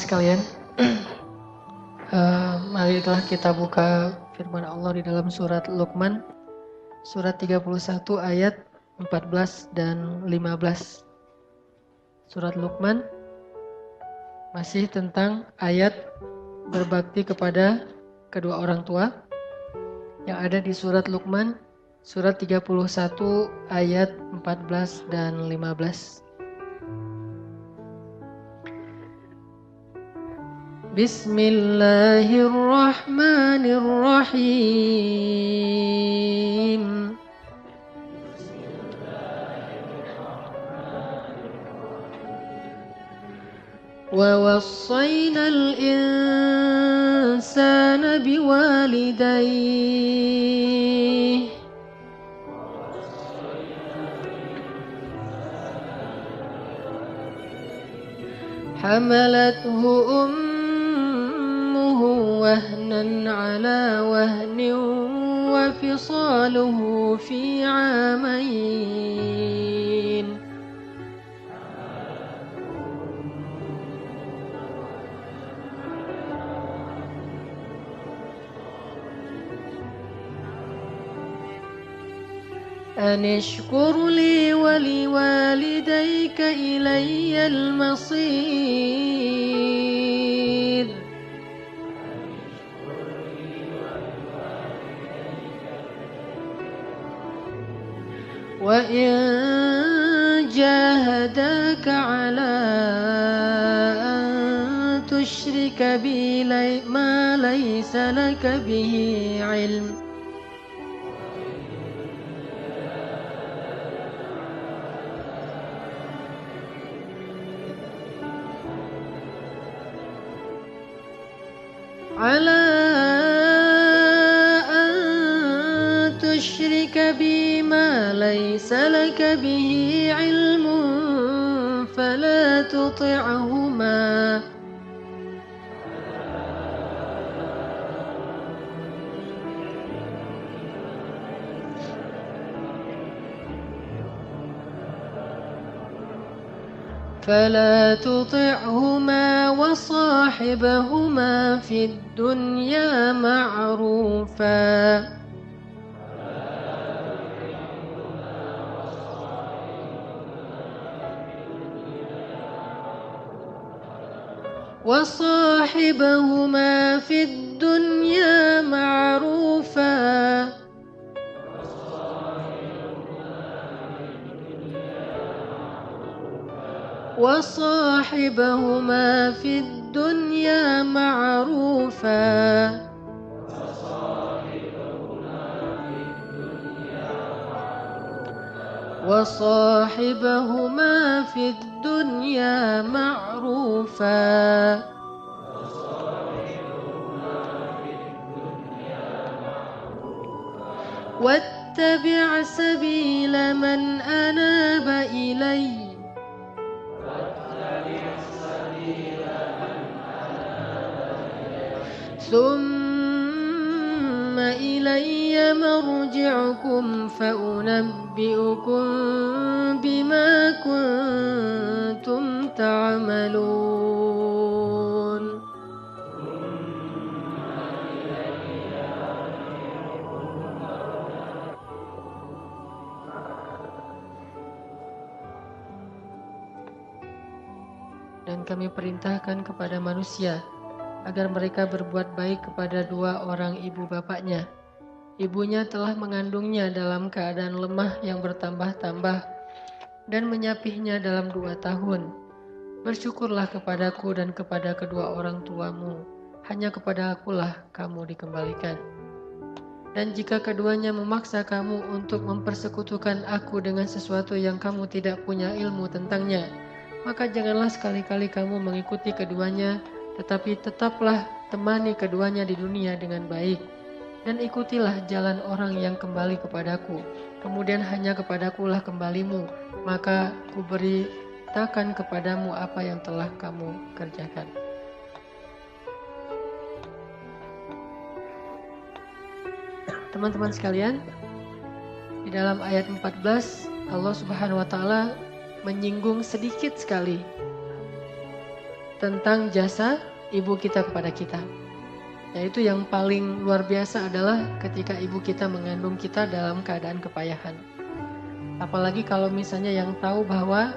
sekalian, marilah kita buka firman Allah di dalam surat Luqman, surat 31 ayat 14 dan 15. Surat Luqman masih tentang ayat berbakti kepada kedua orang tua yang ada di surat Luqman, surat 31 ayat 14 dan 15. Bismillahirrahmanirrahim. Wa wassaynal insana biwalidayhi hamalathu وهنا على وهن وفصاله في عامين أن اشكر لي ولوالديك إلي المصير وإن جاهداك على أن تشرك بي ما ليس لك به علم على أن تشرك بي ما ليس لك به علم فلا تطعهما وصاحبهما في الدنيا معروفا وصاحبهما في الدنيا معروفا واتبع سبيل من أناب إلي ثم إلي مرجعكم فأنبئكم بما كنتم تعملون Dan kami perintahkan kepada manusia agar mereka berbuat baik kepada dua orang ibu bapaknya. Ibunya telah mengandungnya dalam keadaan lemah yang bertambah-tambah dan menyapihnya dalam 2 tahun. Bersyukurlah kepadaku dan kepada kedua orang tuamu. Hanya kepada akulah kamu dikembalikan. Dan jika keduanya memaksa kamu untuk mempersekutukan aku dengan sesuatu yang kamu tidak punya ilmu tentangnya, maka janganlah sekali-kali kamu mengikuti keduanya, tetapi tetaplah temani keduanya di dunia dengan baik. Dan ikutilah jalan orang yang kembali kepadaku. Kemudian hanya kepadakulah kembalimu, maka kuberitakan kepadamu apa yang telah kamu kerjakan. Teman-teman sekalian, di dalam ayat 14 Allah Subhanahu wa taala menyinggung sedikit sekali tentang jasa ibu kita kepada kita. Yaitu yang paling luar biasa adalah ketika ibu kita mengandung kita dalam keadaan kepayahan. Apalagi kalau misalnya yang tahu bahwa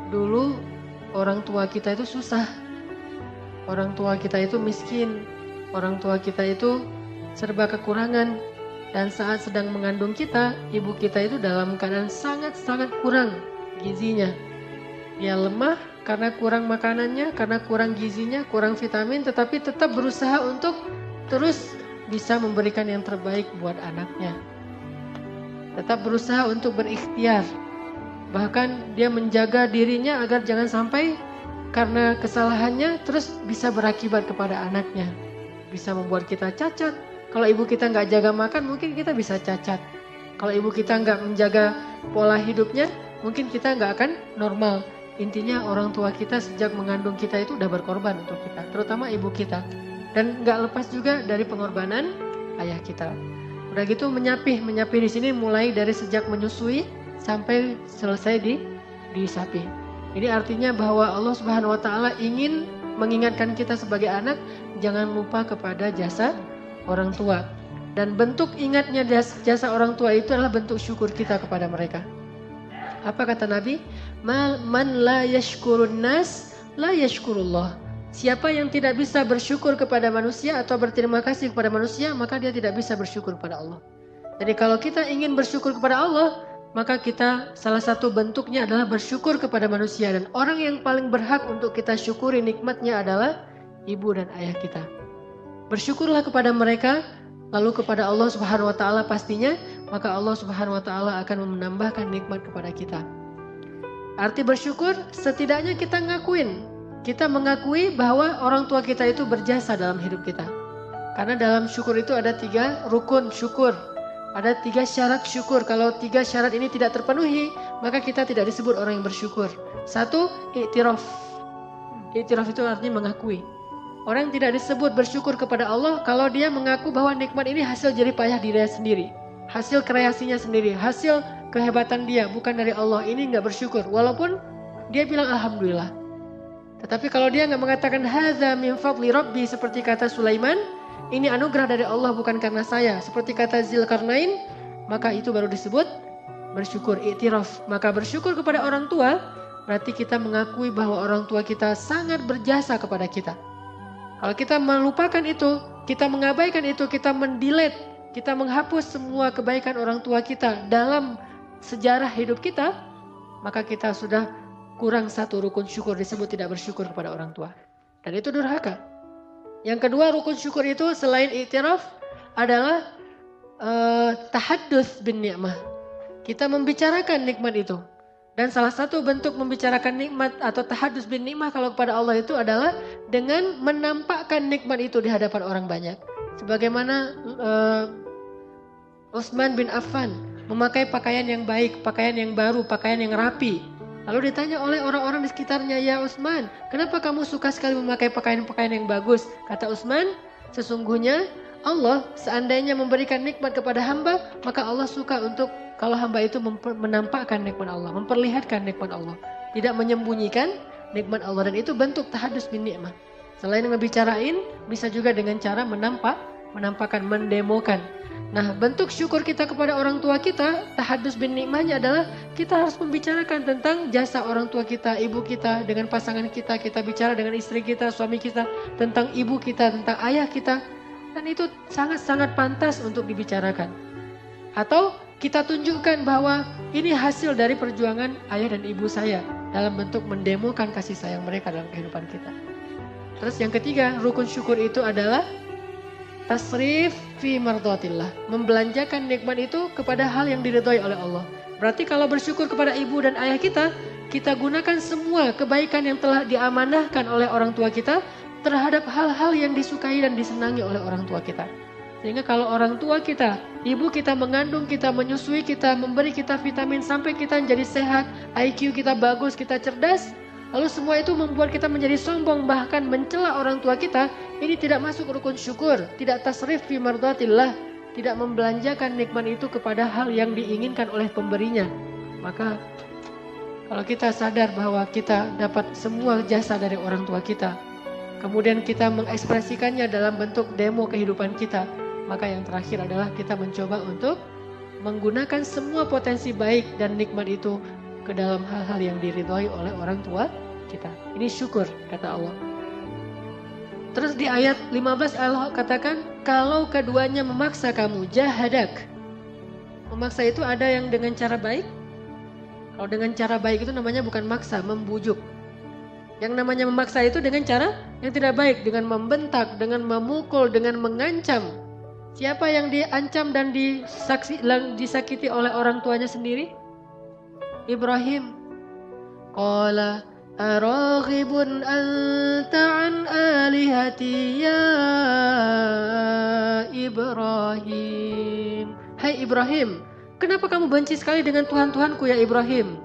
dulu orang tua kita itu susah, orang tua kita itu miskin, orang tua kita itu serba kekurangan, dan saat sedang mengandung kita, ibu kita itu dalam keadaan sangat-sangat kurang gizinya. Dia lemah karena kurang makanannya, karena kurang gizinya, kurang vitamin, tetapi tetap berusaha untuk terus bisa memberikan yang terbaik buat anaknya. Tetap berusaha untuk berikhtiar. Bahkan dia menjaga dirinya agar jangan sampai karena kesalahannya terus bisa berakibat kepada anaknya. Bisa membuat kita cacat. Kalau ibu kita nggak jaga makan, mungkin kita bisa cacat. Kalau ibu kita nggak menjaga pola hidupnya, mungkin kita nggak akan normal. Intinya orang tua kita sejak mengandung kita itu udah berkorban untuk kita, terutama ibu kita. Dan nggak lepas juga dari pengorbanan ayah kita. Udah gitu menyapih di sini mulai dari sejak menyusui sampai selesai disapi. Ini artinya bahwa Allah Subhanahu Wa Taala ingin mengingatkan kita sebagai anak, jangan lupa kepada jasa orang tua. Dan bentuk ingatnya jasa orang tua itu adalah bentuk syukur kita kepada mereka. Apa kata Nabi? Man la yashkurun nas la yashkurullah. Siapa yang tidak bisa bersyukur kepada manusia atau berterima kasih kepada manusia, maka dia tidak bisa bersyukur kepada Allah. Jadi kalau kita ingin bersyukur kepada Allah, maka kita salah satu bentuknya adalah bersyukur kepada manusia. Dan orang yang paling berhak untuk kita syukuri nikmatnya adalah ibu dan ayah kita. Bersyukurlah kepada mereka, lalu kepada Allah Subhanahu Wa Taala pastinya, maka Allah Subhanahu Wa Taala akan menambahkan nikmat kepada kita. Arti bersyukur, setidaknya kita mengakui bahwa orang tua kita itu berjasa dalam hidup kita. Karena dalam syukur itu ada 3 rukun syukur, ada 3 syarat syukur. Kalau 3 syarat ini tidak terpenuhi, maka kita tidak disebut orang yang bersyukur. 1, iktiraf. Iktiraf itu artinya mengakui. Orang tidak disebut bersyukur kepada Allah kalau dia mengaku bahwa nikmat ini hasil jerih payah dirinya sendiri, hasil kreasinya sendiri, hasil kehebatan dia, bukan dari Allah. Ini nggak bersyukur, walaupun dia bilang alhamdulillah. Tetapi kalau dia nggak mengatakan hadza min fadli rabbi, seperti kata Sulaiman, ini anugerah dari Allah bukan karena saya, seperti kata Zulkarnain, maka itu baru disebut bersyukur, iktiraf. Maka bersyukur kepada orang tua berarti kita mengakui bahwa orang tua kita sangat berjasa kepada kita. Kalau kita melupakan itu, kita mengabaikan itu, kita mendelete, kita menghapus semua kebaikan orang tua kita dalam sejarah hidup kita, maka kita sudah kurang 1 rukun syukur, disebut tidak bersyukur kepada orang tua. Dan itu durhaka. Yang kedua rukun syukur itu selain iktiraf adalah tahadduts bin ni'mah. Kita membicarakan nikmat itu. Dan salah satu bentuk membicarakan nikmat atau tahadduts bin ni'mah kalau kepada Allah itu adalah dengan menampakkan nikmat itu di hadapan orang banyak. Sebagaimana Utsman bin Affan memakai pakaian yang baik, pakaian yang baru, pakaian yang rapi. Lalu ditanya oleh orang-orang di sekitarnya, "Ya Utsman, kenapa kamu suka sekali memakai pakaian-pakaian yang bagus?" Kata Utsman, "Sesungguhnya Allah seandainya memberikan nikmat kepada hamba, maka Allah suka untuk kalau hamba itu menampakkan nikmat Allah, memperlihatkan nikmat Allah, tidak menyembunyikan nikmat Allah." Dan itu bentuk tahadduts bin ni'mah. Selain ngebicarain, bisa juga dengan cara menampakkan, mendemokan. Nah, bentuk syukur kita kepada orang tua kita, tahadduts bin ni'mahnya adalah kita harus membicarakan tentang jasa orang tua kita, ibu kita, dengan pasangan kita, kita bicara dengan istri kita, suami kita, tentang ibu kita, tentang ayah kita. Dan itu sangat-sangat pantas untuk dibicarakan. Atau kita tunjukkan bahwa ini hasil dari perjuangan ayah dan ibu saya dalam bentuk mendemokan kasih sayang mereka dalam kehidupan kita. Terus yang ketiga, rukun syukur itu adalah tasrif fi mardatillah, membelanjakan nikmat itu kepada hal yang diridhoi oleh Allah. Berarti kalau bersyukur kepada ibu dan ayah kita, kita gunakan semua kebaikan yang telah diamanahkan oleh orang tua kita terhadap hal-hal yang disukai dan disenangi oleh orang tua kita. Sehingga kalau orang tua kita, ibu kita mengandung kita, menyusui kita, memberi kita vitamin sampai kita menjadi sehat, IQ kita bagus, kita cerdas, lalu semua itu membuat kita menjadi sombong, bahkan mencela orang tua kita, ini tidak masuk rukun syukur, tidak tasrif fi mardatillah, tidak membelanjakan nikmat itu kepada hal yang diinginkan oleh pemberinya. Maka Kalau kita sadar bahwa kita dapat semua jasa dari orang tua kita, kemudian kita mengekspresikannya dalam bentuk demo kehidupan kita, maka yang terakhir adalah kita mencoba untuk menggunakan semua potensi baik dan nikmat itu ke dalam hal-hal yang diridhoi oleh orang tua kita. Ini syukur, kata Allah. Terus di ayat 15 Allah katakan, kalau keduanya memaksa kamu, jahadak. Memaksa itu ada yang dengan cara baik. Kalau dengan cara baik itu namanya bukan maksa, membujuk. Yang namanya memaksa itu dengan cara yang tidak baik, dengan membentak, dengan memukul, dengan mengancam. Siapa yang diancam dan disakiti oleh orang tuanya sendiri? Ibrahim. Qala araghibun anta an alihati ya Ibrahim. Hai Ibrahim, kenapa kamu benci sekali dengan Tuhan-Tuhanku ya Ibrahim?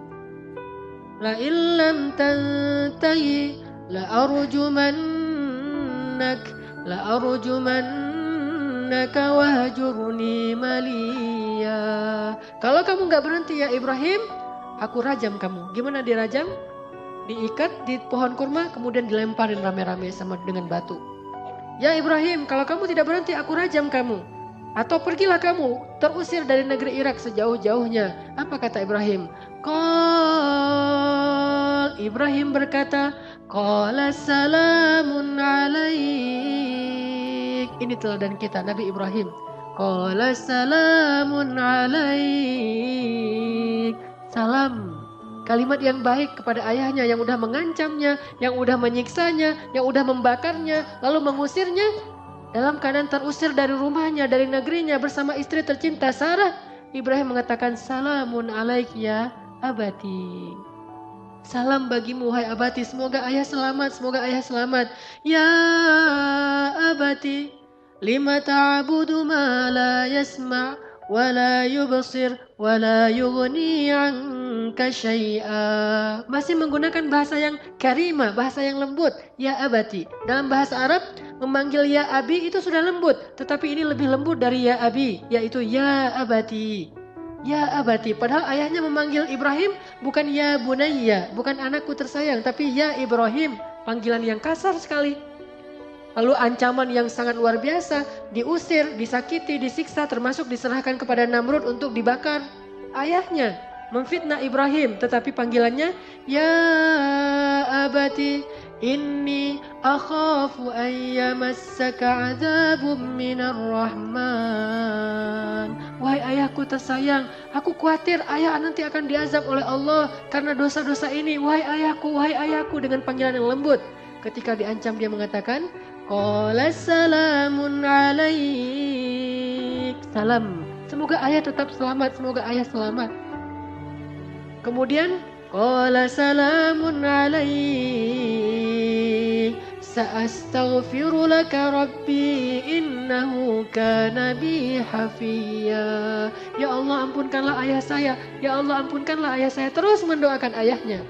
La illam tantahi la arjumannaka wahjurni maliya. Kalau kamu gak berhenti ya Ibrahim, aku rajam kamu. Gimana dirajam? Diikat di pohon kurma kemudian dilemparin rame-rame sama dengan batu. Ya Ibrahim, kalau kamu tidak berhenti aku rajam kamu. Atau pergilah kamu, terusir dari negeri Irak sejauh-jauhnya. Apa kata Ibrahim? Ibrahim berkata, Qala salamun alaik. Ini teladan kita, Nabi Ibrahim. Qala salamun alaik. Salam. Kalimat yang baik kepada ayahnya yang udah mengancamnya, yang udah menyiksanya, yang udah membakarnya, lalu mengusirnya. Dalam keadaan terusir dari rumahnya, dari negerinya bersama istri tercinta Sarah, Ibrahim mengatakan, Salamun alaik ya abati. Salam bagimu hai abati, semoga ayah selamat, semoga ayah selamat. Ya abati, lima ta'budu ma la yasma' wa la yubsir wa la yughni 'anka syai'a. Masih menggunakan bahasa yang karimah, bahasa yang lembut. Ya abati. Dalam bahasa Arab memanggil ya abi itu sudah lembut, tetapi ini lebih lembut dari ya abi, yaitu ya abati. Ya abati, padahal ayahnya memanggil Ibrahim bukan ya bunayya, bukan anakku tersayang, tapi ya Ibrahim, panggilan yang kasar sekali. Lalu ancaman yang sangat luar biasa, diusir, disakiti, disiksa, termasuk diserahkan kepada Namrud untuk dibakar. Ayahnya memfitnah Ibrahim, tetapi panggilannya ya abati inni akhafu an yamassaka 'adzabun minar rahman. Wahai ayahku tersayang, aku khawatir ayah nanti akan diazab oleh Allah karena dosa-dosa ini. Wahai ayahku, dengan panggilan yang lembut. Ketika diancam dia mengatakan, Qala salamun alaik. Salam. Semoga ayah tetap selamat, semoga ayah selamat. Kemudian Qala salamun alaik. Sa'astaghfiru laka rabbi innahu kana bi hafiya. Ya Allah ampunkanlah ayah saya. Ya Allah ampunkanlah ayah saya. Terus mendoakan ayahnya.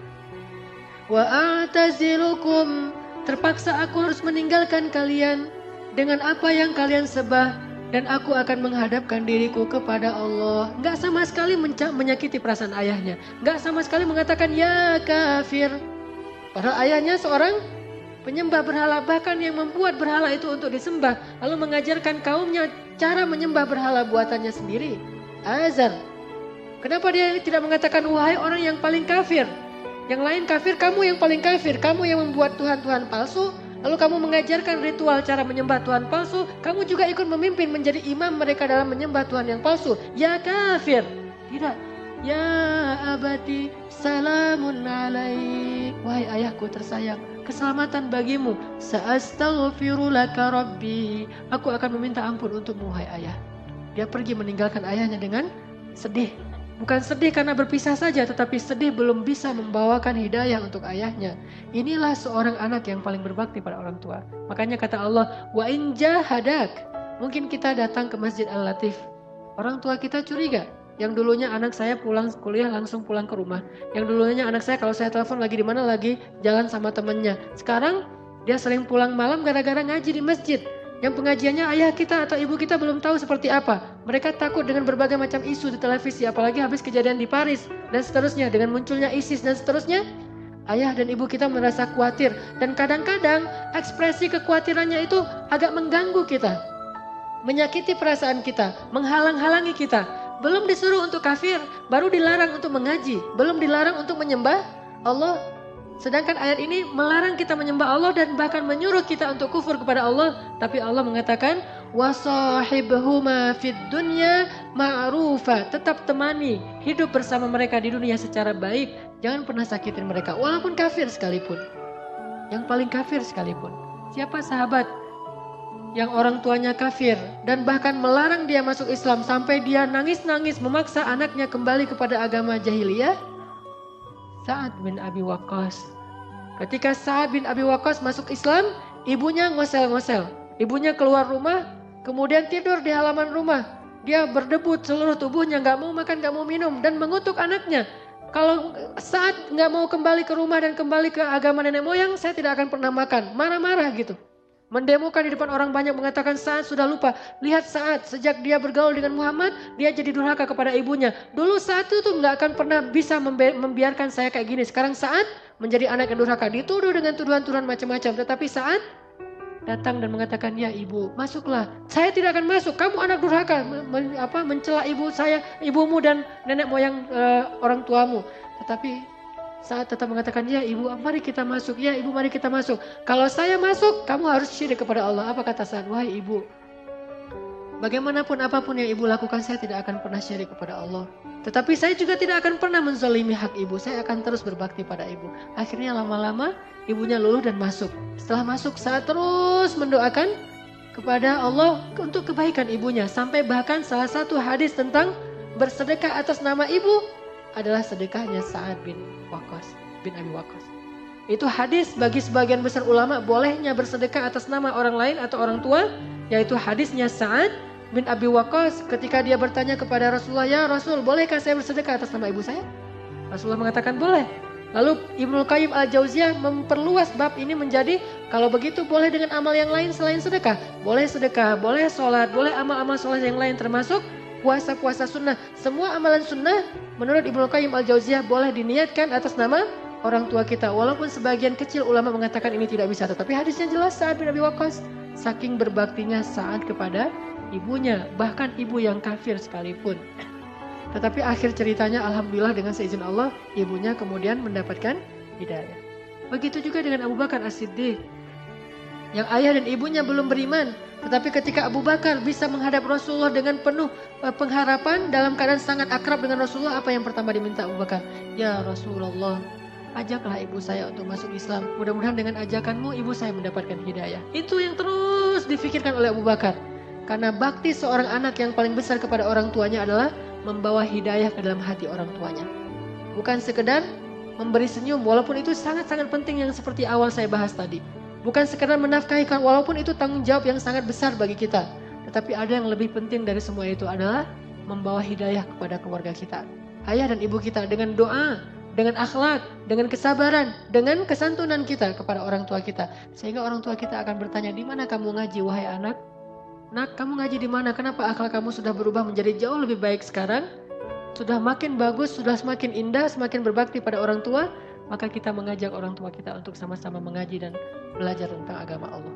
Wa a'tazilukum. Terpaksa aku harus meninggalkan kalian dengan apa yang kalian sembah. Dan aku akan menghadapkan diriku kepada Allah. Gak sama sekali menyakiti perasaan ayahnya. Gak sama sekali mengatakan ya kafir. Padahal ayahnya seorang penyembah berhala, bahkan yang membuat berhala itu untuk disembah. Lalu mengajarkan kaumnya cara menyembah berhala buatannya sendiri. Azar. Kenapa dia tidak mengatakan wahai orang yang paling kafir? Yang lain kafir, kamu yang paling kafir. Kamu yang membuat Tuhan-Tuhan palsu. Lalu kamu mengajarkan ritual cara menyembah Tuhan palsu. Kamu juga ikut memimpin menjadi imam mereka dalam menyembah Tuhan yang palsu. Ya kafir. Tidak. Ya abadi salamun alaik. Wahai ayahku tersayang, keselamatan bagimu. Sa'astaghfiru laka rabbi. Aku akan meminta ampun untukmu wahai ayah. Dia pergi meninggalkan ayahnya dengan sedih. Bukan sedih karena berpisah saja, tetapi sedih belum bisa membawakan hidayah untuk ayahnya. Inilah seorang anak yang paling berbakti pada orang tua. Makanya kata Allah, wa in jahadak. Mungkin kita datang ke Masjid Al-Latif. Orang tua kita curiga. Yang dulunya anak saya pulang kuliah langsung pulang ke rumah. Yang dulunya anak saya kalau saya telepon lagi di mana, lagi jalan sama temannya. Sekarang dia sering pulang malam gara-gara ngaji di masjid. Yang pengajiannya ayah kita atau ibu kita belum tahu seperti apa. Mereka takut dengan berbagai macam isu di televisi, apalagi habis kejadian di Paris dan seterusnya, dengan munculnya ISIS dan seterusnya. Ayah dan ibu kita merasa khawatir, dan kadang-kadang ekspresi kekhawatirannya itu agak mengganggu kita, menyakiti perasaan kita, menghalang-halangi kita. Belum disuruh untuk kafir, baru dilarang untuk mengaji, belum dilarang untuk menyembah Allah. Sedangkan ayat ini melarang kita menyembah Allah dan bahkan menyuruh kita untuk kufur kepada Allah. Tapi Allah mengatakan, wasahibhuma fid dunya ma'rufa. Tetap temani, hidup bersama mereka di dunia secara baik. Jangan pernah sakitin mereka, walaupun kafir sekalipun. Yang paling kafir sekalipun. Siapa sahabat yang orang tuanya kafir dan bahkan melarang dia masuk Islam sampai dia nangis-nangis memaksa anaknya kembali kepada agama jahiliyah? Sa'ad bin Abi Waqqas. Ketika Sa'ad bin Abi Waqqas masuk Islam, ibunya ngosel-ngosel. Ibunya keluar rumah, kemudian tidur di halaman rumah. Dia berdebut seluruh tubuhnya, gak mau makan, gak mau minum, dan mengutuk anaknya. Kalau Sa'ad gak mau kembali ke rumah dan kembali ke agama nenek moyang, saya tidak akan pernah makan. Marah-marah gitu. Mendemokan di depan orang banyak, mengatakan Sa'ad sudah lupa. Lihat Sa'ad, sejak dia bergaul dengan Muhammad, dia jadi durhaka kepada ibunya. Dulu Sa'ad itu gak akan pernah bisa membiarkan saya kayak gini. Sekarang Sa'ad menjadi anak yang durhaka, dituduh dengan tuduhan-tuduhan macam-macam. Tetapi Sa'ad datang dan mengatakan, ya ibu, masuklah. Saya tidak akan masuk, kamu anak durhaka, mencela ibu saya, ibumu dan nenek moyang orang tuamu. Tetapi Sa'ad tetap mengatakan, ya ibu, mari kita masuk, ya ibu, mari kita masuk. Kalau saya masuk, kamu harus syirik kepada Allah. Apa kata Sa'ad? Wahai ibu, bagaimanapun apapun yang ibu lakukan, saya tidak akan pernah syirik kepada Allah. Tetapi saya juga tidak akan pernah menzalimi hak ibu. Saya akan terus berbakti pada ibu. Akhirnya lama-lama ibunya luluh dan masuk. Setelah masuk, Sa'ad terus mendoakan kepada Allah untuk kebaikan ibunya. Sampai bahkan salah satu hadis tentang bersedekah atas nama ibu adalah sedekahnya Sa'ad bin Abi Waqqas. Itu hadis bagi sebagian besar ulama bolehnya bersedekah atas nama orang lain atau orang tua, yaitu hadisnya Sa'ad bin Abi Waqqas ketika dia bertanya kepada Rasulullah, ya Rasul, bolehkah saya bersedekah atas nama ibu saya? Rasulullah mengatakan boleh. Lalu Ibnu Qayyim Al-Jauziyah memperluas bab ini menjadi, kalau begitu boleh dengan amal yang lain selain sedekah. Boleh sedekah, boleh sholat, boleh amal-amal sholat yang lain termasuk puasa-puasa sunnah. Semua amalan sunnah menurut Ibnu Qayyim Al-Jauziyah boleh diniatkan atas nama orang tua kita. Walaupun sebagian kecil ulama mengatakan ini tidak bisa. Tetapi hadisnya jelas, Sa'ad bin Abi Waqqas saking berbaktinya Sa'ad kepada ibunya. Bahkan ibu yang kafir sekalipun. Tetapi akhir ceritanya alhamdulillah dengan seizin Allah, ibunya kemudian mendapatkan hidayah. Begitu juga dengan Abu Bakar As-Siddiq. Yang ayah dan ibunya belum beriman. Tetapi ketika Abu Bakar bisa menghadap Rasulullah dengan penuh pengharapan, dalam keadaan sangat akrab dengan Rasulullah, apa yang pertama diminta Abu Bakar? Ya Rasulullah, ajaklah ibu saya untuk masuk Islam. Mudah-mudahan dengan ajakanmu ibu saya mendapatkan hidayah. Itu yang terus difikirkan oleh Abu Bakar. Karena bakti seorang anak yang paling besar kepada orang tuanya adalah membawa hidayah ke dalam hati orang tuanya. Bukan sekedar memberi senyum, walaupun itu sangat-sangat penting yang seperti awal saya bahas tadi. Bukan sekedar menafkahikan, walaupun itu tanggung jawab yang sangat besar bagi kita. Tetapi ada yang lebih penting dari semua itu adalah membawa hidayah kepada keluarga kita. Ayah dan ibu kita dengan doa, dengan akhlak, dengan kesabaran, dengan kesantunan kita kepada orang tua kita. Sehingga orang tua kita akan bertanya, di mana kamu ngaji wahai anak? Nak, kamu ngaji di mana? Kenapa akhlak kamu sudah berubah menjadi jauh lebih baik sekarang? Sudah makin bagus, sudah semakin indah, semakin berbakti pada orang tua. Maka kita mengajak orang tua kita untuk sama-sama mengaji dan belajar tentang agama Allah.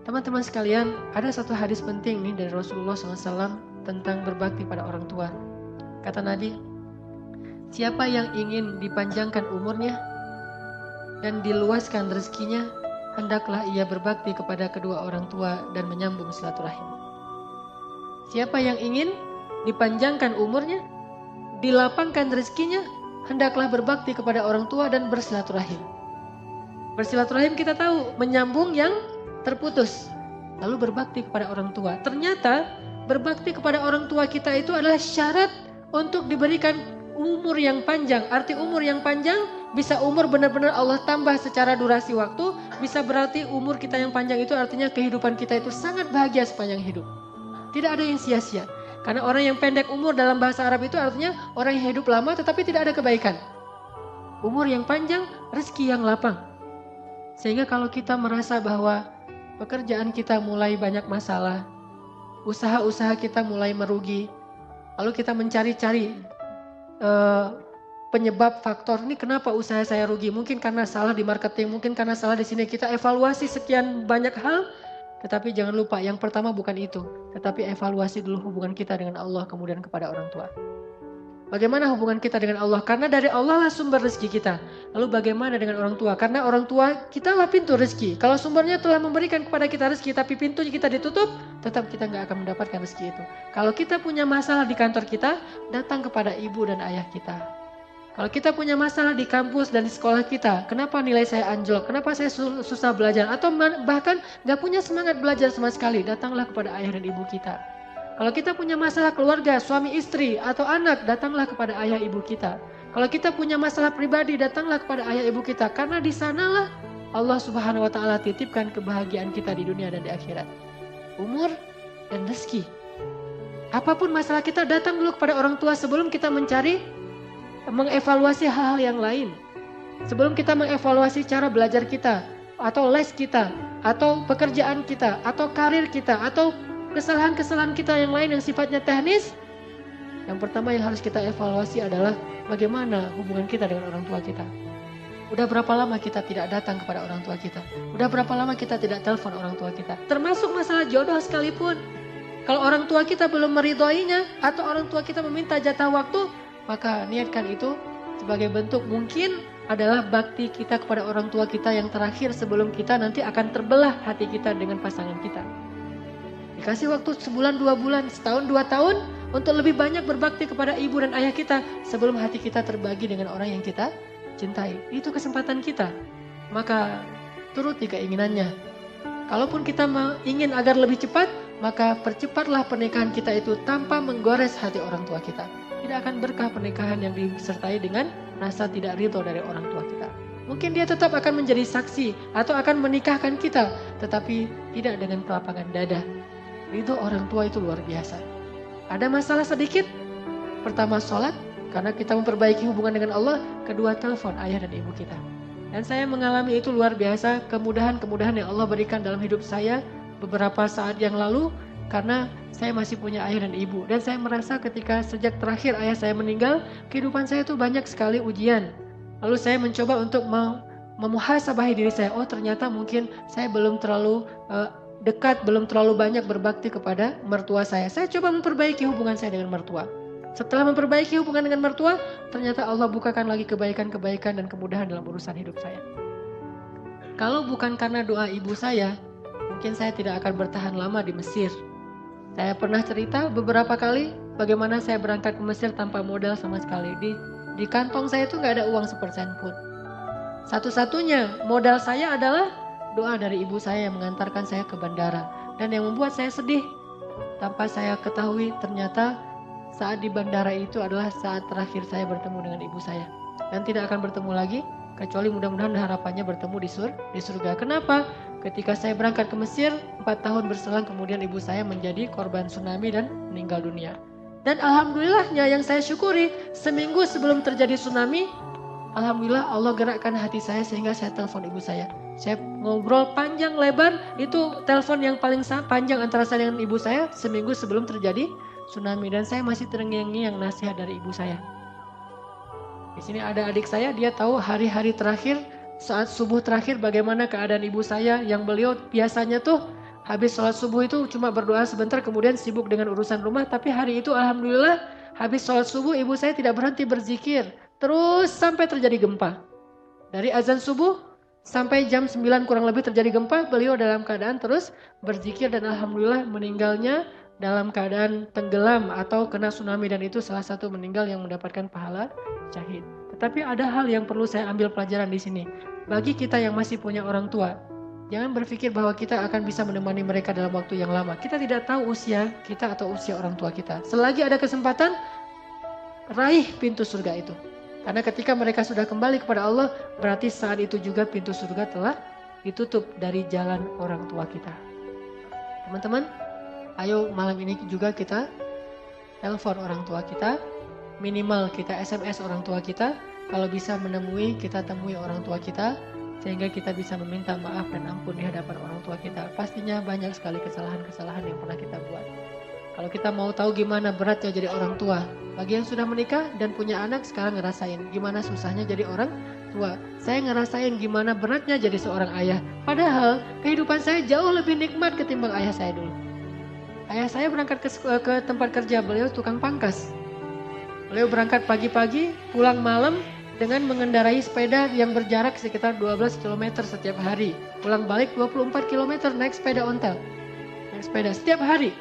Teman-teman sekalian, ada satu hadis penting nih dari Rasulullah SAW tentang berbakti pada orang tua. Kata Nabi, siapa yang ingin dipanjangkan umurnya dan diluaskan rezekinya, hendaklah ia berbakti kepada kedua orang tua dan menyambung silaturahim. Siapa yang ingin dipanjangkan umurnya, dilapangkan rezekinya, hendaklah berbakti kepada orang tua dan bersilaturahim. Bersilaturahim kita tahu, menyambung yang terputus. Lalu berbakti kepada orang tua. Ternyata berbakti kepada orang tua kita itu adalah syarat untuk diberikan umur yang panjang. Arti umur yang panjang bisa umur benar-benar Allah tambah secara durasi waktu. Bisa berarti umur kita yang panjang itu artinya kehidupan kita itu sangat bahagia sepanjang hidup. Tidak ada yang sia-sia. Karena orang yang pendek umur dalam bahasa Arab itu artinya orang yang hidup lama tetapi tidak ada kebaikan. Umur yang panjang, rezeki yang lapang. Sehingga kalau kita merasa bahwa pekerjaan kita mulai banyak masalah, usaha-usaha kita mulai merugi, lalu kita mencari-cari penyebab faktor ini kenapa usaha saya rugi, mungkin karena salah di marketing, mungkin karena salah di sini, kita evaluasi sekian banyak hal, tetapi jangan lupa yang pertama bukan itu, tetapi evaluasi dulu hubungan kita dengan Allah, kemudian kepada orang tua. Bagaimana hubungan kita dengan Allah? Karena dari Allah lah sumber rezeki kita. Lalu bagaimana dengan orang tua? Karena orang tua kita lah pintu rezeki. Kalau sumbernya telah memberikan kepada kita rezeki, tapi pintunya kita ditutup, tetap kita nggak akan mendapatkan rezeki itu. Kalau kita punya masalah di kantor kita, datang kepada ibu dan ayah kita. Kalau kita punya masalah di kampus dan di sekolah kita, kenapa nilai saya anjlok? Kenapa saya susah belajar? Atau bahkan nggak punya semangat belajar sama sekali, datanglah kepada ayah dan ibu kita. Kalau kita punya masalah keluarga, suami istri atau anak, datanglah kepada ayah ibu kita. Kalau kita punya masalah pribadi, datanglah kepada ayah ibu kita. Karena di sanalah Allah Subhanahu wa Ta'ala titipkan kebahagiaan kita di dunia dan di akhirat. Umur dan rezeki. Apapun masalah kita, datang dulu kepada orang tua sebelum kita mengevaluasi hal-hal yang lain. Sebelum kita mengevaluasi cara belajar kita, atau les kita, atau pekerjaan kita, atau karir kita, atau kesalahan-kesalahan kita yang lain yang sifatnya teknis, yang pertama yang harus kita evaluasi adalah bagaimana hubungan kita dengan orang tua kita. Udah berapa lama kita tidak datang kepada orang tua kita? Udah berapa lama kita tidak telepon orang tua kita? Termasuk masalah jodoh sekalipun. Kalau orang tua kita belum meridhoinya atau orang tua kita meminta jatah waktu, maka niatkan itu sebagai bentuk mungkin adalah bakti kita kepada orang tua kita yang terakhir sebelum kita nanti akan terbelah hati kita dengan pasangan kita. Dikasih waktu sebulan, 2 bulan, setahun, 2 tahun untuk lebih banyak berbakti kepada ibu dan ayah kita sebelum hati kita terbagi dengan orang yang kita cintai. Itu kesempatan kita. Maka turuti keinginannya. Kalaupun kita ingin agar lebih cepat, maka percepatlah pernikahan kita itu tanpa menggores hati orang tua kita. Tidak akan berkah pernikahan yang disertai dengan rasa tidak ridho dari orang tua kita. Mungkin dia tetap akan menjadi saksi atau akan menikahkan kita, tetapi tidak dengan kelapangan dada. Ridho orang tua itu luar biasa. Ada masalah sedikit, pertama sholat, karena kita memperbaiki hubungan dengan Allah. Kedua, telepon ayah dan ibu kita. Dan saya mengalami itu luar biasa, kemudahan-kemudahan yang Allah berikan dalam hidup saya beberapa saat yang lalu, karena saya masih punya ayah dan ibu. Dan saya merasa ketika sejak terakhir ayah saya meninggal, kehidupan saya itu banyak sekali ujian. Lalu saya mencoba untuk memuhasabahi diri saya. Oh, ternyata mungkin saya belum terlalu dekat, belum terlalu banyak berbakti kepada mertua saya. Saya coba memperbaiki hubungan saya dengan mertua. Setelah memperbaiki hubungan dengan mertua, ternyata Allah bukakan lagi kebaikan-kebaikan dan kemudahan dalam urusan hidup saya. Kalau bukan karena doa ibu saya, mungkin saya tidak akan bertahan lama di Mesir. Saya pernah cerita beberapa kali bagaimana saya berangkat ke Mesir tanpa modal sama sekali. Di kantong saya itu nggak ada uang sepersen pun. Satu-satunya modal saya adalah doa dari ibu saya yang mengantarkan saya ke bandara. Dan yang membuat saya sedih, tanpa saya ketahui ternyata saat di bandara itu adalah saat terakhir saya bertemu dengan ibu saya. Dan tidak akan bertemu lagi, kecuali mudah-mudahan harapannya bertemu di surga. Kenapa? Ketika saya berangkat ke Mesir, 4 tahun berselang kemudian ibu saya menjadi korban tsunami dan meninggal dunia. Dan alhamdulillahnya yang saya syukuri, seminggu sebelum terjadi tsunami, alhamdulillah Allah gerakkan hati saya sehingga saya telepon ibu saya. Saya ngobrol panjang lebar, itu telepon yang paling panjang antara saya dengan ibu saya seminggu sebelum terjadi tsunami. Dan saya masih terngiang-ngiang nasihat dari ibu saya. Di sini ada adik saya, dia tahu hari-hari terakhir, saat subuh terakhir bagaimana keadaan ibu saya, yang beliau biasanya tuh habis sholat subuh itu cuma berdoa sebentar kemudian sibuk dengan urusan rumah. Tapi hari itu alhamdulillah habis sholat subuh ibu saya tidak berhenti berzikir. Terus sampai terjadi gempa. Dari azan subuh sampai jam 9 kurang lebih terjadi gempa, beliau dalam keadaan terus berzikir dan alhamdulillah meninggalnya dalam keadaan tenggelam atau kena tsunami, dan itu salah satu meninggal yang mendapatkan pahala syahid. Tetapi ada hal yang perlu saya ambil pelajaran di sini. Bagi kita yang masih punya orang tua, jangan berpikir bahwa kita akan bisa menemani mereka dalam waktu yang lama. Kita tidak tahu usia kita atau usia orang tua kita. Selagi ada kesempatan, raih pintu surga itu. Karena ketika mereka sudah kembali kepada Allah, berarti saat itu juga pintu surga telah ditutup dari jalan orang tua kita. Teman-teman, ayo malam ini juga kita telepon orang tua kita, minimal kita SMS orang tua kita. Kalau bisa menemui, kita temui orang tua kita. sehingga kita bisa meminta maaf dan ampun di hadapan orang tua kita. Pastinya banyak sekali kesalahan-kesalahan yang pernah kita buat. Kalau kita mau tahu gimana beratnya jadi orang tua, bagi yang sudah menikah dan punya anak sekarang ngerasain gimana susahnya jadi orang tua. Saya ngerasain gimana beratnya jadi seorang ayah. Padahal kehidupan saya jauh lebih nikmat ketimbang ayah saya dulu. Ayah saya berangkat ke tempat kerja, beliau tukang pangkas. Beliau berangkat pagi-pagi, pulang malam dengan mengendarai sepeda yang berjarak sekitar 12 km setiap hari. Pulang balik 24 km naik sepeda ontel. Naik sepeda setiap hari.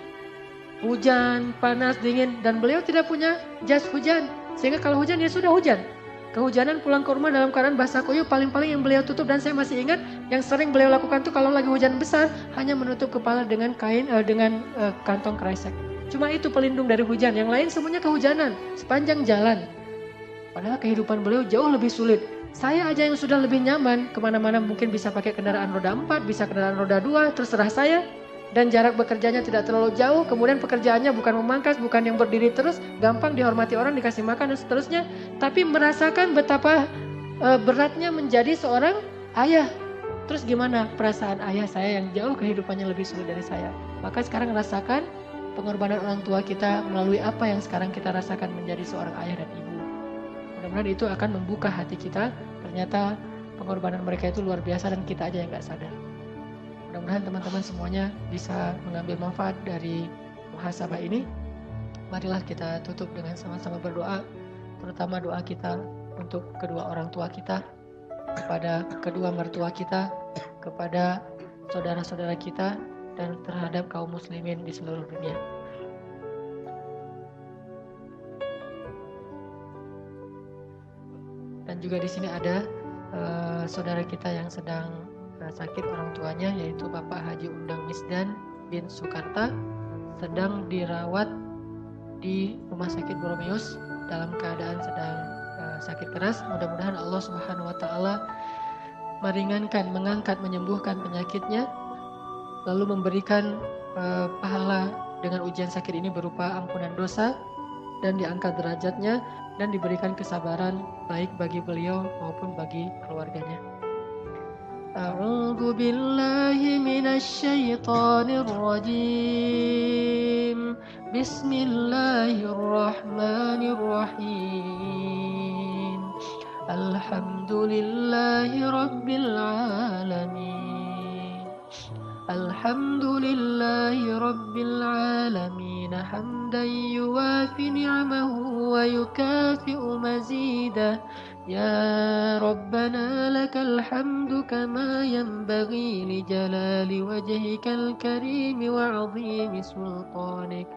Hujan, panas, dingin, dan beliau tidak punya jas hujan. Sehingga kalau hujan ya sudah hujan. Kehujanan pulang ke rumah dalam keadaan basah kuyup, paling-paling yang beliau tutup, dan saya masih ingat yang sering beliau lakukan tuh kalau lagi hujan besar hanya menutup kepala dengan kain kantong kresek. Cuma itu pelindung dari hujan, yang lain semuanya kehujanan sepanjang jalan. Padahal kehidupan beliau jauh lebih sulit. Saya aja yang sudah lebih nyaman, kemana-mana mungkin bisa pakai kendaraan roda 4, bisa kendaraan roda 2, terserah saya. Dan jarak bekerjanya tidak terlalu jauh, kemudian pekerjaannya bukan memangkas, bukan yang berdiri terus, gampang dihormati orang, dikasih makan dan seterusnya. Tapi merasakan betapa beratnya menjadi seorang ayah. Terus gimana perasaan ayah saya yang jauh kehidupannya lebih sulit dari saya. Maka sekarang rasakan pengorbanan orang tua kita melalui apa yang sekarang kita rasakan menjadi seorang ayah dan ibu. Mudah-mudahan itu akan membuka hati kita. Ternyata pengorbanan mereka itu luar biasa dan kita aja yang gak sadar. Mudah-mudahan teman-teman semuanya bisa mengambil manfaat dari muhasabah ini. Marilah kita tutup dengan sama-sama berdoa, terutama doa kita untuk kedua orang tua kita, kepada kedua mertua kita, kepada saudara-saudara kita, dan terhadap kaum muslimin di seluruh dunia. Dan juga di sini ada saudara kita yang sedang sakit orang tuanya, yaitu Bapak Haji Undang Misdan bin Sukarta, sedang dirawat di Rumah Sakit Boromeus dalam keadaan sedang sakit keras. Mudah-mudahan Allah Subhanahu wa taala meringankan, mengangkat, menyembuhkan penyakitnya, lalu memberikan pahala dengan ujian sakit ini berupa ampunan dosa dan diangkat derajatnya dan diberikan kesabaran baik bagi beliau maupun bagi keluarganya. A'udzu billahi minasy syaithanir rajim. Bismillahirrahmanirrahim. Alhamdulillahi rabbil alamin. Alhamdulillahi rabbil alamin hamdan yuwafi ni'amahu wa yukafi'u mazidah. Ya Rabbana lakal hamdu kama yanbaghi li jalali wajhikal karim wa 'azimi sultanik.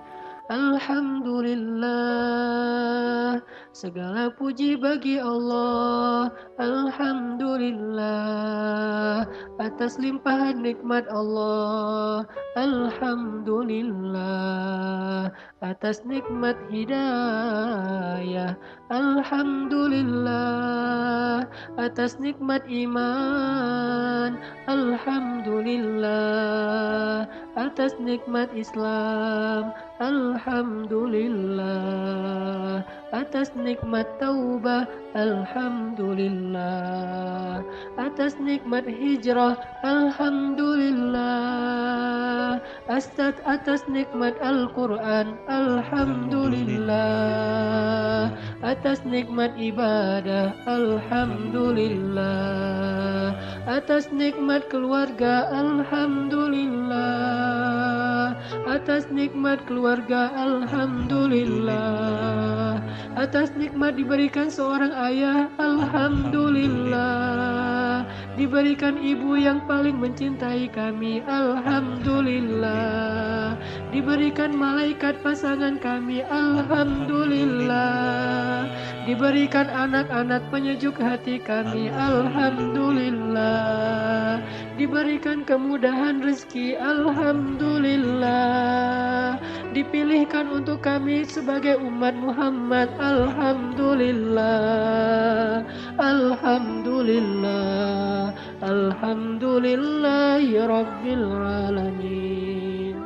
Alhamdulillah, segala puji bagi Allah. Alhamdulillah, atas limpahan nikmat Allah. Alhamdulillah, atas nikmat hidayah. Alhamdulillah, atas nikmat iman. Alhamdulillah, atas nikmat Islam. Alhamdulillah, atas nikmat taubah. Alhamdulillah, atas nikmat hijrah. Alhamdulillah, atas nikmat Al-Quran. Alhamdulillah, atas nikmat ibadah. Alhamdulillah, atas nikmat keluarga. Alhamdulillah, atas nikmat keluarga. Alhamdulillah, atas nikmat diberikan seorang ayah. Alhamdulillah, diberikan ibu yang paling mencintai kami. Alhamdulillah, diberikan malaikat pasangan kami. Alhamdulillah, diberikan anak-anak penyejuk hati kami. Alhamdulillah, diberikan kemudahan rezeki. Alhamdulillah, dipilihkan untuk kami sebagai umat Muhammad. Alhamdulillah, Alhamdulillah, Alhamdulillahi Rabbil Alamin.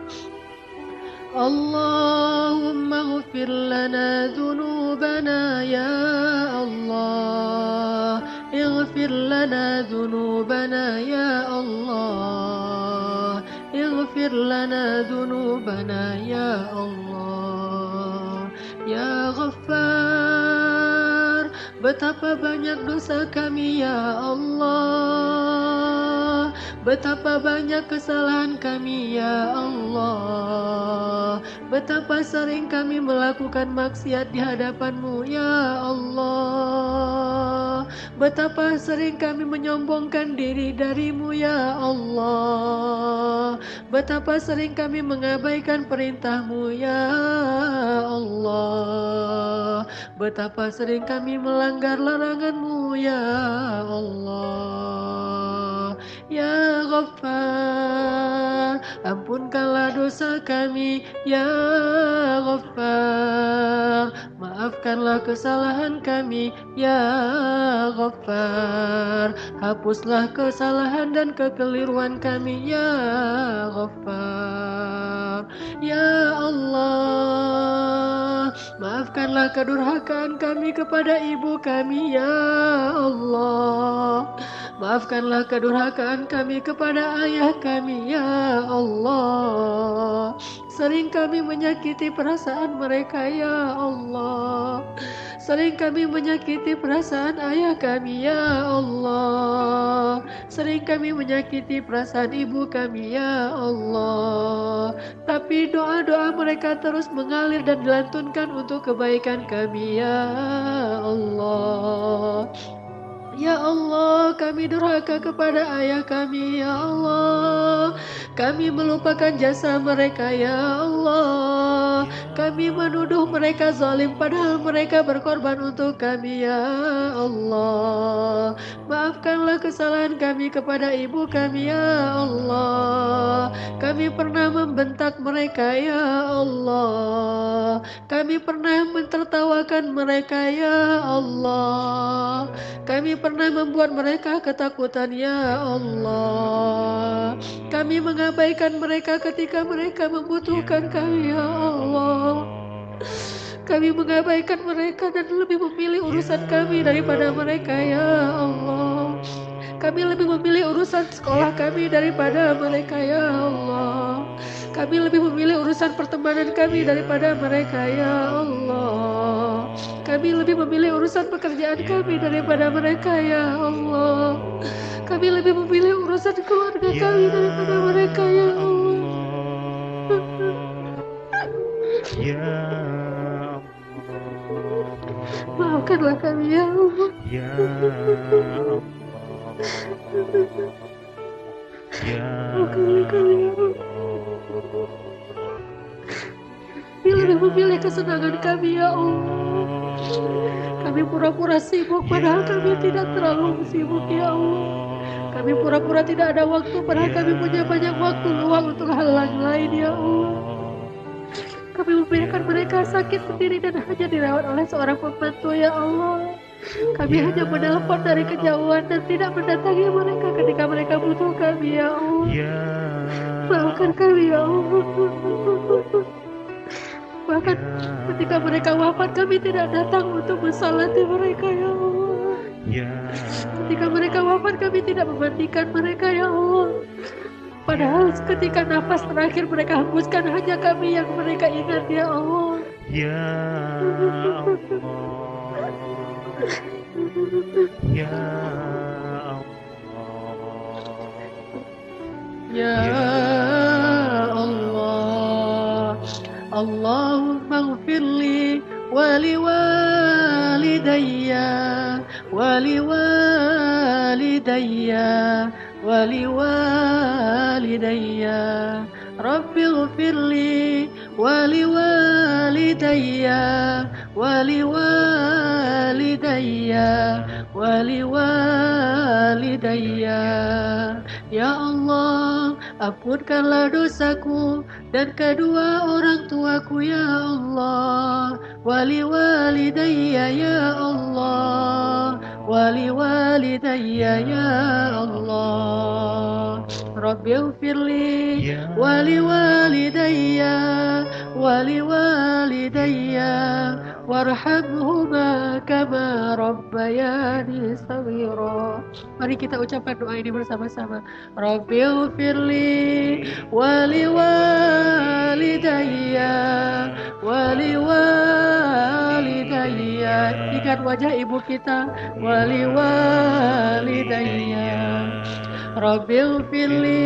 Allahumma ghfir lana dhunubana ya Allah. اغفر لنا ذنوبنا يا الله اغفر لنا ذنوبنا يا الله Ya Ghaffar, betapa banyak dosa kami ya Allah, betapa banyak kesalahan kami ya Allah, betapa sering kami melakukan maksiat di hadapan-Mu ya Allah, betapa sering kami menyombongkan diri dari-Mu ya Allah, betapa sering kami mengabaikan perintah-Mu ya Allah, betapa sering kami melanggar larangan-Mu ya Allah. Ya Ghaffar, ampunkanlah dosa kami ya Ghaffar, maafkanlah kesalahan kami ya Ghaffar, hapuslah kesalahan dan kekeliruan kami ya Ghaffar. Ya Allah, maafkanlah kedurhakaan kami kepada ibu kami ya Allah, maafkanlah kedurhakaan kami kepada ayah kami ya Allah. Sering kami menyakiti perasaan mereka ya Allah, sering kami menyakiti perasaan ayah kami ya Allah, sering kami menyakiti perasaan ibu kami ya Allah. Tapi doa-doa mereka terus mengalir dan dilantunkan untuk kebaikan kami ya Allah. Ya Allah, kami durhaka kepada ayah kami ya Allah, kami melupakan jasa mereka ya Allah, kami menuduh mereka zalim padahal mereka berkorban untuk kami ya Allah. Maafkanlah kesalahan kami kepada ibu kami ya Allah, kami pernah membentak mereka ya Allah, kami pernah mentertawakan mereka ya Allah, kami pernah membuat mereka ketakutan ya Allah, kami mengabaikan mereka ketika mereka membutuhkan kami ya Allah, kami mengabaikan mereka dan lebih memilih urusan kami daripada mereka ya Allah, kami lebih memilih urusan sekolah kami daripada mereka ya Allah, kami lebih memilih urusan pertemanan kami daripada mereka ya Allah, kami lebih memilih urusan pekerjaan kami daripada mereka ya Allah, kami lebih memilih urusan keluarga kami daripada mereka ya Allah. Ya Maafkanlah kami ya Allah. Ya Ya Maafkanlah kami ya Allah. Kami lebih memilih kesenangan kami ya Allah. Kami pura-pura sibuk padahal kami tidak terlalu sibuk ya Allah. Kami pura-pura tidak ada waktu padahal kami punya banyak waktu luang untuk hal lain ya Allah. Kami membiarkan mereka sakit sendiri dan hanya dirawat oleh seorang pembantu ya Allah. Kami hanya menelpon dari kejauhan dan tidak mendatangi mereka ketika mereka butuh kami ya Allah. Maafkan kami ya Allah. Bahkan ketika mereka wafat kami tidak datang untuk mensalati mereka ya Allah. Ketika mereka wafat kami tidak memandikan mereka ya Allah. Padahal ketika nafas terakhir mereka hembuskan hanya kami yang mereka ingat ya Allah. Ya Allah, Ya Allah, Ya Allah, Allahumma ighfirli waliwalidayya waliwalidayya Rabbi ighfirli waliwalidayya waliwalidayya Ya Allah, ampunkanlah dosaku dan kedua orang tuaku ya Allah, waliwalidayya ya Allah, ولوالدي يا الله رب اغفر لي يا ولوالدي ولوالدي وارحمهما كما ربياني صغيرا. Mari kita ucapkan doa ini bersama-sama. Rabbi ighfirli waliwalidayya waliwalidayya. Ingat wajah ibu kita. Waliwalidayya Rabbi ighfirli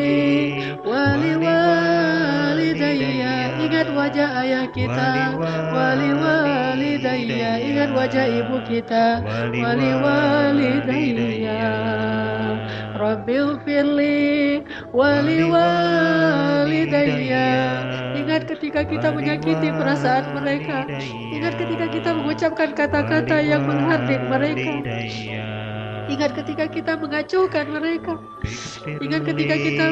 waliwalidayya. Ingat wajah ayah kita. Waliwalidayya. Ingat wajah ibu kita. Waliwalidayya Rabbi ighfirli waliwalidayya. Ingat ketika kita menyakiti perasaan mereka. Ingat ketika kita mengucapkan kata-kata yang menghardik mereka. Ingat ketika kita mengacaukan mereka. Ingat ketika kita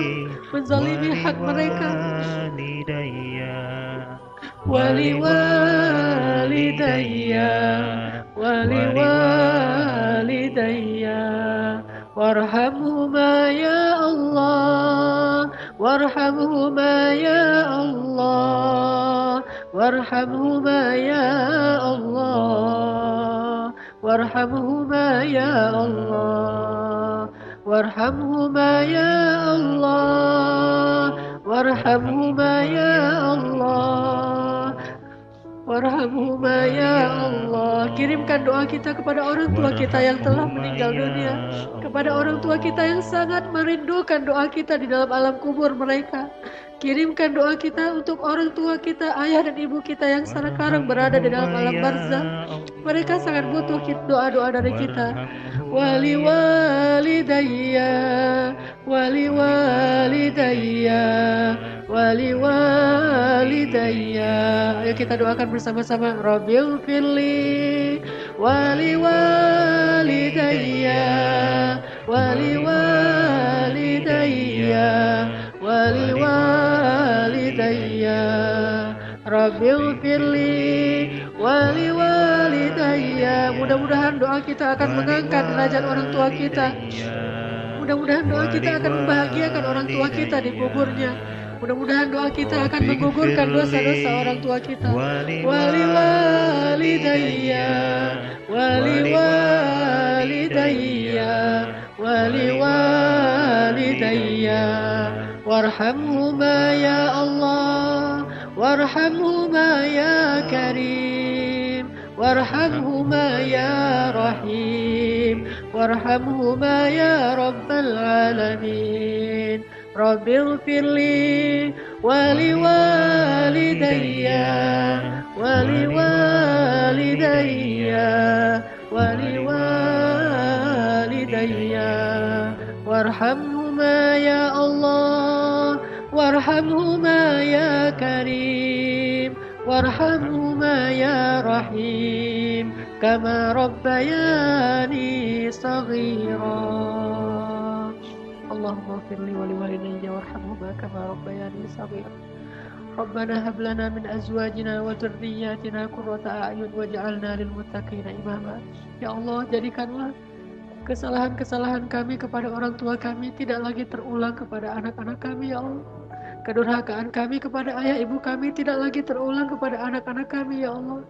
menzalimi hak mereka. Waliwalidayya waliwalidayya warhamhuma ya Allah warhamhuma ya Allah warhamhuma ya Allah warhamhuma ya Allah warhamhuma ya Allah warhamhuma ya Allah warhamhuma ya Allah. Kirimkan doa kita kepada orang tua kita yang telah meninggal dunia, kepada orang tua kita yang sangat merindukan doa kita di dalam alam kubur mereka. Kirimkan doa kita untuk orang tua kita, ayah dan ibu kita yang sekarang berada di dalam alam barzakh. Mereka sangat butuh doa-doa dari kita. Waliwalidayya waliwalidayya waliwalidayya. Ayo kita doakan bersama-sama. Rabbil firli waliwalidayya waliwalidayya waliwalidayya Rabbil firli waliwalidayya. Mudah-mudahan doa kita akan mengangkat derajat orang tua kita. Mudah-mudahan doa kita akan membahagiakan orang tua kita di kuburnya. Mudah-mudahan doa kita akan menggugurkan dosa-dosa orang tua kita. Waliwalidayya waliwalidayya waliwalidayya warhamhuma ya Allah warhamhuma ya Karim warhamhuma ya Rahim warhamhuma ya Rabbal Alamin. Rabbi ighfirli waliwalidayya waliwalidayya waliwalidayya warhamhuma ya Allah warhamhuma ya Karim warhamhuma ya Rahim kama rabbayani saghira. Allahumma firli wa liwalidayya warhamhuma kama rabbayani saghira. Rabbana hab lana min azwajina wa dhurriyyatina qurrata a'yun waj'alna lil muttaqina imama. Ya Allah, jadikanlah kesalahan-kesalahan kami kepada orang tua kami tidak lagi terulang kepada anak-anak kami, ya Allah. Kedurhakaan kami kepada ayah ibu kami tidak lagi terulang kepada anak-anak kami, ya Allah.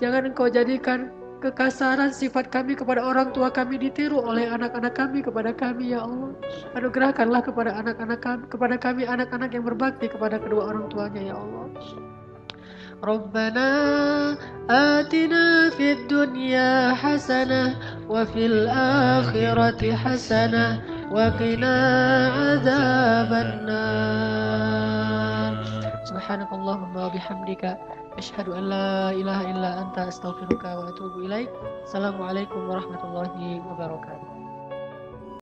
Jangan Engkau jadikan kekasaran sifat kami kepada orang tua kami ditiru oleh anak-anak kami kepada kami, ya Allah. Anugerahkanlah kepada kami anak-anak yang berbakti kepada kedua orang tuanya, ya Allah. Rabbana atina fid dunya hasanah wa fil akhirati hasanah wa qina adzabannar. Subhanakallahumma wa bihamdika asyhadu an la ilaha illa anta astaghfiruka wa atubu ilaik. Assalamualaikum warahmatullahi wabarakatuh.